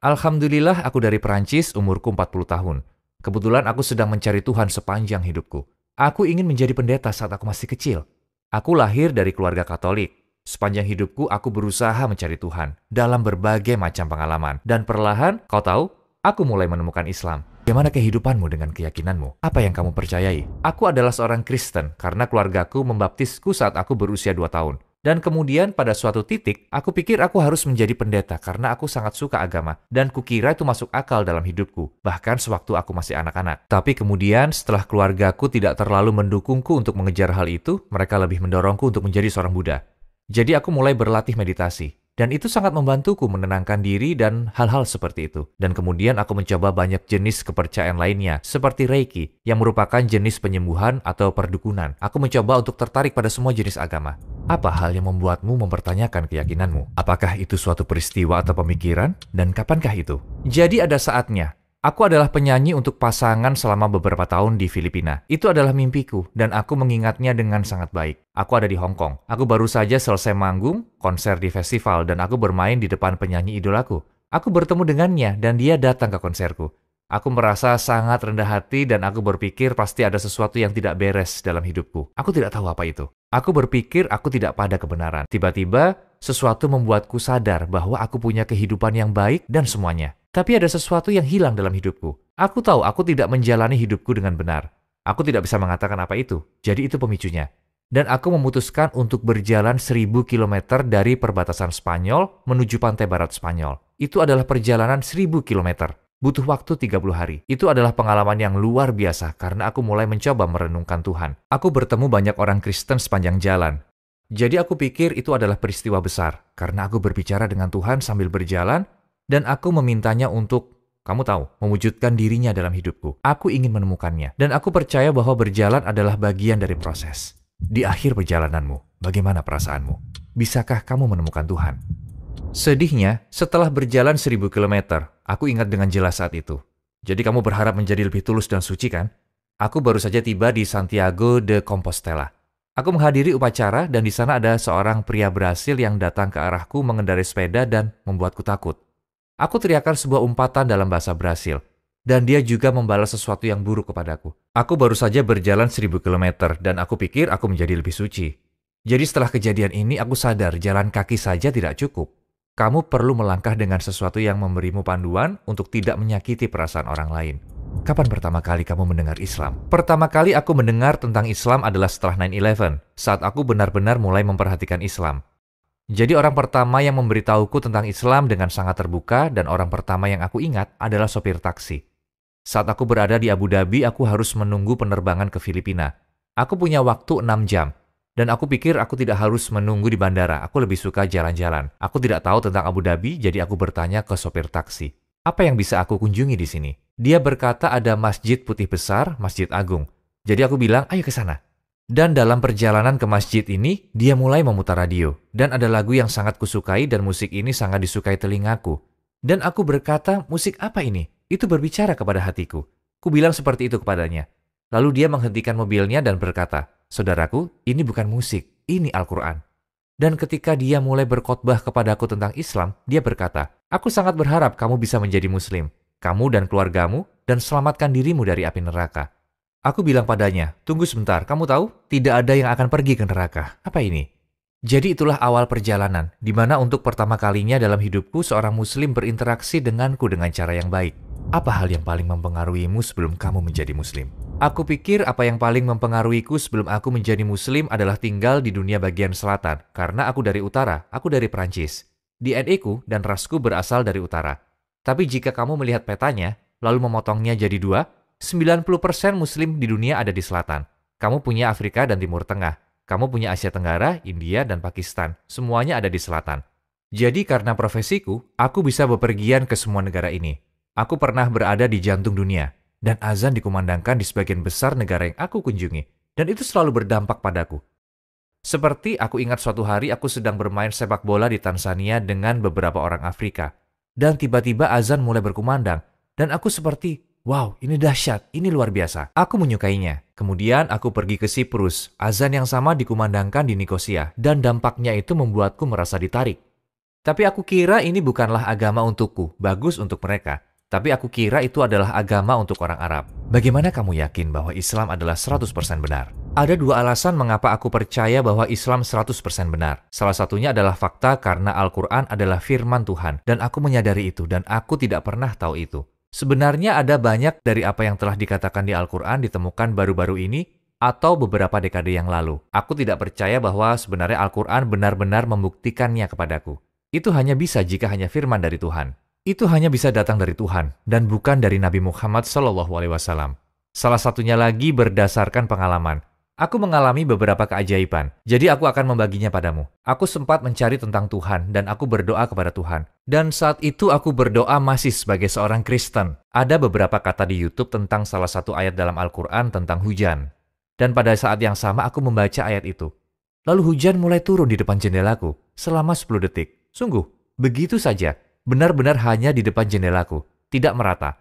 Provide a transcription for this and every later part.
Alhamdulillah aku dari Perancis, umurku 40 tahun. Kebetulan aku sedang mencari Tuhan sepanjang hidupku. Aku ingin menjadi pendeta saat aku masih kecil. Aku lahir dari keluarga Katolik. Sepanjang hidupku aku berusaha mencari Tuhan dalam berbagai macam pengalaman. Dan perlahan, kau tahu, aku mulai menemukan Islam. Bagaimana kehidupanmu dengan keyakinanmu? Apa yang kamu percayai? Aku adalah seorang Kristen karena keluargaku membaptisku saat aku berusia 2 tahun. Dan kemudian pada suatu titik, aku pikir aku harus menjadi pendeta karena aku sangat suka agama. Dan kukira itu masuk akal dalam hidupku, bahkan sewaktu aku masih anak-anak. Tapi kemudian setelah keluargaku tidak terlalu mendukungku untuk mengejar hal itu, mereka lebih mendorongku untuk menjadi seorang Buddha. Jadi aku mulai berlatih meditasi. Dan itu sangat membantuku menenangkan diri dan hal-hal seperti itu. Dan kemudian aku mencoba banyak jenis kepercayaan lainnya, seperti Reiki, yang merupakan jenis penyembuhan atau perdukunan. Aku mencoba untuk tertarik pada semua jenis agama. Apa hal yang membuatmu mempertanyakan keyakinanmu? Apakah itu suatu peristiwa atau pemikiran? Dan kapankah itu? Jadi ada saatnya. Aku adalah penyanyi untuk pasangan selama beberapa tahun di Filipina. Itu adalah mimpiku, dan aku mengingatnya dengan sangat baik. Aku ada di Hong Kong. Aku baru saja selesai manggung, konser di festival, dan aku bermain di depan penyanyi idolaku. Aku bertemu dengannya, dan dia datang ke konserku. Aku merasa sangat rendah hati, dan aku berpikir pasti ada sesuatu yang tidak beres dalam hidupku. Aku tidak tahu apa itu. Aku berpikir aku tidak pada kebenaran. Tiba-tiba, sesuatu membuatku sadar bahwa aku punya kehidupan yang baik dan semuanya. Tapi ada sesuatu yang hilang dalam hidupku. Aku tahu aku tidak menjalani hidupku dengan benar. Aku tidak bisa mengatakan apa itu. Jadi itu pemicunya. Dan aku memutuskan untuk berjalan 1000 kilometer dari perbatasan Spanyol menuju pantai barat Spanyol. Itu adalah perjalanan 1000 kilometer. Butuh waktu 30 hari. Itu adalah pengalaman yang luar biasa karena aku mulai mencoba merenungkan Tuhan. Aku bertemu banyak orang Kristen sepanjang jalan. Jadi aku pikir itu adalah peristiwa besar karena aku berbicara dengan Tuhan sambil berjalan. Dan aku memintanya untuk, kamu tahu, mewujudkan dirinya dalam hidupku. Aku ingin menemukannya. Dan aku percaya bahwa berjalan adalah bagian dari proses. Di akhir perjalananmu, bagaimana perasaanmu? Bisakah kamu menemukan Tuhan? Sedihnya, setelah berjalan 1000 kilometer, aku ingat dengan jelas saat itu. Jadi kamu berharap menjadi lebih tulus dan suci kan? Aku baru saja tiba di Santiago de Compostela. Aku menghadiri upacara dan di sana ada seorang pria Brasil yang datang ke arahku mengendarai sepeda dan membuatku takut. Aku teriakkan sebuah umpatan dalam bahasa Brasil, dan dia juga membalas sesuatu yang buruk kepadaku. Aku baru saja berjalan 1000 kilometer, dan aku pikir aku menjadi lebih suci. Jadi setelah kejadian ini, aku sadar jalan kaki saja tidak cukup. Kamu perlu melangkah dengan sesuatu yang memberimu panduan untuk tidak menyakiti perasaan orang lain. Kapan pertama kali kamu mendengar Islam? Pertama kali aku mendengar tentang Islam adalah setelah 9/11, saat aku benar-benar mulai memperhatikan Islam. Jadi orang pertama yang memberitahuku tentang Islam dengan sangat terbuka dan orang pertama yang aku ingat adalah sopir taksi. Saat aku berada di Abu Dhabi, aku harus menunggu penerbangan ke Filipina. Aku punya waktu 6 jam. Dan aku pikir aku tidak harus menunggu di bandara, aku lebih suka jalan-jalan. Aku tidak tahu tentang Abu Dhabi, jadi aku bertanya ke sopir taksi. Apa yang bisa aku kunjungi di sini? Dia berkata ada masjid putih besar, Masjid Agung. Jadi aku bilang, ayo ke sana. Dan dalam perjalanan ke masjid ini, dia mulai memutar radio. Dan ada lagu yang sangat kusukai dan musik ini sangat disukai telingaku. Dan aku berkata, musik apa ini? Itu berbicara kepada hatiku. Ku bilang seperti itu kepadanya. Lalu dia menghentikan mobilnya dan berkata, saudaraku, ini bukan musik, ini Al-Quran. Dan ketika dia mulai berkhotbah kepadaku tentang Islam, dia berkata, aku sangat berharap kamu bisa menjadi muslim, kamu dan keluargamu, dan selamatkan dirimu dari api neraka. Aku bilang padanya, tunggu sebentar, kamu tahu? Tidak ada yang akan pergi ke neraka. Apa ini? Jadi itulah awal perjalanan, di mana untuk pertama kalinya dalam hidupku seorang muslim berinteraksi denganku dengan cara yang baik. Apa hal yang paling mempengaruhimu sebelum kamu menjadi muslim? Aku pikir apa yang paling mempengaruhiku sebelum aku menjadi muslim adalah tinggal di dunia bagian selatan, karena aku dari utara, aku dari Perancis. DNA-ku dan rasku berasal dari utara. Tapi jika kamu melihat petanya, lalu memotongnya jadi 2, 90% muslim di dunia ada di selatan. Kamu punya Afrika dan Timur Tengah. Kamu punya Asia Tenggara, India, dan Pakistan. Semuanya ada di selatan. Jadi karena profesiku, aku bisa bepergian ke semua negara ini. Aku pernah berada di jantung dunia. Dan azan dikumandangkan di sebagian besar negara yang aku kunjungi. Dan itu selalu berdampak padaku. Seperti aku ingat suatu hari aku sedang bermain sepak bola di Tanzania dengan beberapa orang Afrika. Dan tiba-tiba azan mulai berkumandang. Dan aku seperti, wow, ini dahsyat, ini luar biasa. Aku menyukainya. Kemudian aku pergi ke Siprus. Azan yang sama dikumandangkan di Nikosia. Dan dampaknya itu membuatku merasa ditarik. Tapi aku kira ini bukanlah agama untukku, bagus untuk mereka. Tapi aku kira itu adalah agama untuk orang Arab. Bagaimana kamu yakin bahwa Islam adalah 100% benar? Ada dua alasan mengapa aku percaya bahwa Islam 100% benar. Salah satunya adalah fakta karena Al-Quran adalah firman Tuhan. Dan aku menyadari itu dan aku tidak pernah tahu itu. Sebenarnya ada banyak dari apa yang telah dikatakan di Al-Quran ditemukan baru-baru ini atau beberapa dekade yang lalu. Aku tidak percaya bahwa sebenarnya Al-Quran benar-benar membuktikannya kepadaku. Itu hanya bisa jika hanya firman dari Tuhan. Itu hanya bisa datang dari Tuhan dan bukan dari Nabi Muhammad SAW. Salah satunya lagi berdasarkan pengalaman. Aku mengalami beberapa keajaiban, jadi aku akan membaginya padamu. Aku sempat mencari tentang Tuhan dan aku berdoa kepada Tuhan. Dan saat itu aku berdoa masih sebagai seorang Kristen. Ada beberapa kata di YouTube tentang salah satu ayat dalam Al-Quran tentang hujan. Dan pada saat yang sama aku membaca ayat itu. Lalu hujan mulai turun di depan jendelaku selama 10 detik. Sungguh, begitu saja. Benar-benar hanya di depan jendelaku, tidak merata.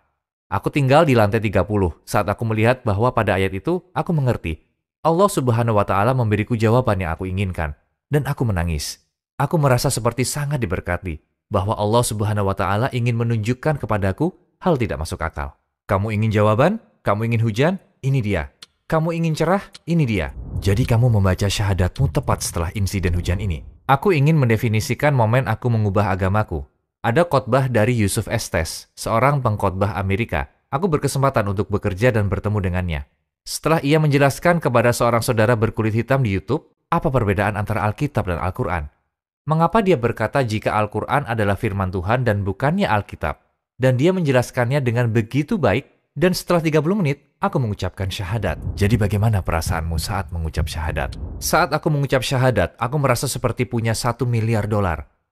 Aku tinggal di lantai 30 saat aku melihat bahwa pada ayat itu aku mengerti. Allah Subhanahu wa Ta'ala memberiku jawaban yang aku inginkan, dan aku menangis. Aku merasa seperti sangat diberkati, bahwa Allah Subhanahu wa Ta'ala ingin menunjukkan kepadaku hal tidak masuk akal. Kamu ingin jawaban? Kamu ingin hujan? Ini dia. Kamu ingin cerah? Ini dia. Jadi kamu membaca syahadatmu tepat setelah insiden hujan ini. Aku ingin mendefinisikan momen aku mengubah agamaku. Ada khotbah dari Yusuf Estes, seorang pengkhotbah Amerika. Aku berkesempatan untuk bekerja dan bertemu dengannya. Setelah ia menjelaskan kepada seorang saudara berkulit hitam di YouTube, apa perbedaan antara Alkitab dan Al-Quran? Mengapa dia berkata jika Al-Quran adalah firman Tuhan dan bukannya Alkitab? Dan dia menjelaskannya dengan begitu baik, dan setelah 30 menit, aku mengucapkan syahadat. Jadi bagaimana perasaanmu saat mengucap syahadat? Saat aku mengucap syahadat, aku merasa seperti punya $1 miliar.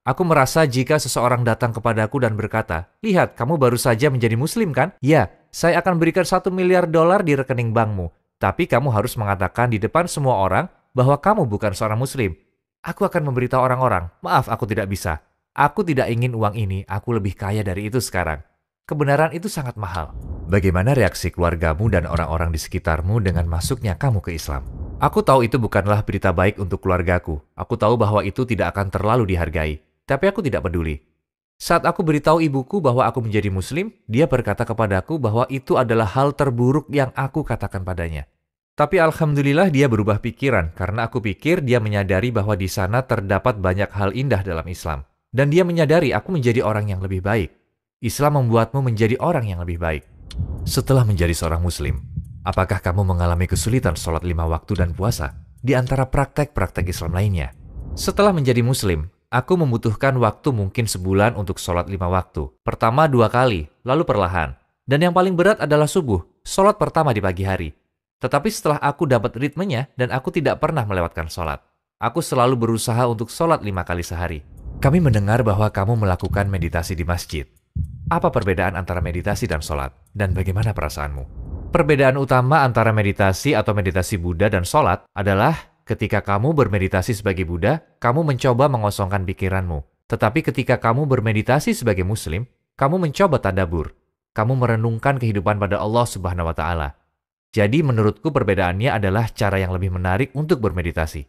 Aku merasa jika seseorang datang kepadaku dan berkata, "Lihat, kamu baru saja menjadi muslim kan? Ya, saya akan berikan $1 miliar di rekening bankmu. Tapi kamu harus mengatakan di depan semua orang bahwa kamu bukan seorang muslim." Aku akan memberitahu orang-orang, "Maaf, aku tidak bisa. Aku tidak ingin uang ini, aku lebih kaya dari itu sekarang." Kebenaran itu sangat mahal. Bagaimana reaksi keluargamu dan orang-orang di sekitarmu dengan masuknya kamu ke Islam? Aku tahu itu bukanlah berita baik untuk keluargaku. Aku tahu bahwa itu tidak akan terlalu dihargai. Tapi aku tidak peduli. Saat aku beritahu ibuku bahwa aku menjadi muslim, dia berkata kepadaku bahwa itu adalah hal terburuk yang aku katakan padanya. Tapi alhamdulillah dia berubah pikiran karena aku pikir dia menyadari bahwa di sana terdapat banyak hal indah dalam Islam. Dan dia menyadari aku menjadi orang yang lebih baik. Islam membuatmu menjadi orang yang lebih baik. Setelah menjadi seorang muslim, apakah kamu mengalami kesulitan sholat 5 waktu dan puasa di antara praktek-praktek Islam lainnya? Setelah menjadi muslim, aku membutuhkan waktu mungkin sebulan untuk sholat 5 waktu. Pertama 2 kali, lalu perlahan. Dan yang paling berat adalah subuh, sholat pertama di pagi hari. Tetapi setelah aku dapat ritmenya dan aku tidak pernah melewatkan sholat. Aku selalu berusaha untuk sholat 5 kali sehari. Kami mendengar bahwa kamu melakukan meditasi di masjid. Apa perbedaan antara meditasi dan sholat? Dan bagaimana perasaanmu? Perbedaan utama antara meditasi atau meditasi Buddha dan sholat adalah ketika kamu bermeditasi sebagai Buddha, kamu mencoba mengosongkan pikiranmu. Tetapi ketika kamu bermeditasi sebagai Muslim, kamu mencoba tadabbur. Kamu merenungkan kehidupan pada Allah Subhanahu wa Ta'ala. Jadi menurutku perbedaannya adalah cara yang lebih menarik untuk bermeditasi.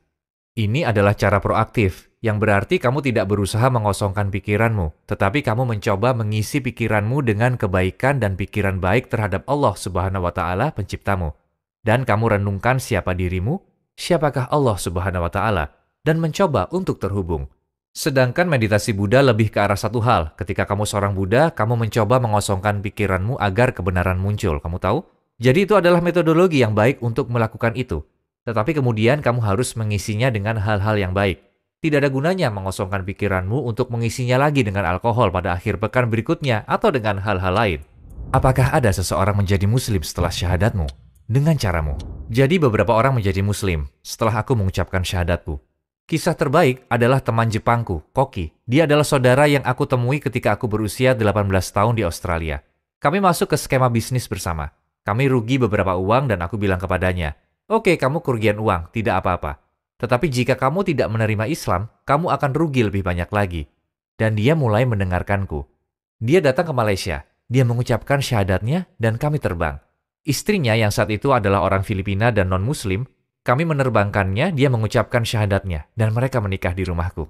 Ini adalah cara proaktif, yang berarti kamu tidak berusaha mengosongkan pikiranmu, tetapi kamu mencoba mengisi pikiranmu dengan kebaikan dan pikiran baik terhadap Allah Subhanahu wa Ta'ala penciptamu. Dan kamu renungkan siapa dirimu, siapakah Allah Subhanahu wa Ta'ala, dan mencoba untuk terhubung. Sedangkan meditasi Buddha lebih ke arah satu hal. Ketika kamu seorang Buddha, kamu mencoba mengosongkan pikiranmu agar kebenaran muncul. Kamu tahu? Jadi itu adalah metodologi yang baik untuk melakukan itu. Tetapi kemudian kamu harus mengisinya dengan hal-hal yang baik. Tidak ada gunanya mengosongkan pikiranmu untuk mengisinya lagi dengan alkohol pada akhir pekan berikutnya atau dengan hal-hal lain. Apakah ada seseorang menjadi muslim setelah syahadatmu? Dengan caramu. Jadi beberapa orang menjadi muslim setelah aku mengucapkan syahadatku. Kisah terbaik adalah teman Jepangku, Koki. Dia adalah saudara yang aku temui ketika aku berusia 18 tahun di Australia. Kami masuk ke skema bisnis bersama. Kami rugi beberapa uang dan aku bilang kepadanya, "Oke, kamu kerugian uang, tidak apa-apa. Tetapi jika kamu tidak menerima Islam, kamu akan rugi lebih banyak lagi." Dan dia mulai mendengarkanku. Dia datang ke Malaysia. Dia mengucapkan syahadatnya dan kami terbang. Istrinya yang saat itu adalah orang Filipina dan non-Muslim, kami menerbangkannya, dia mengucapkan syahadatnya, dan mereka menikah di rumahku.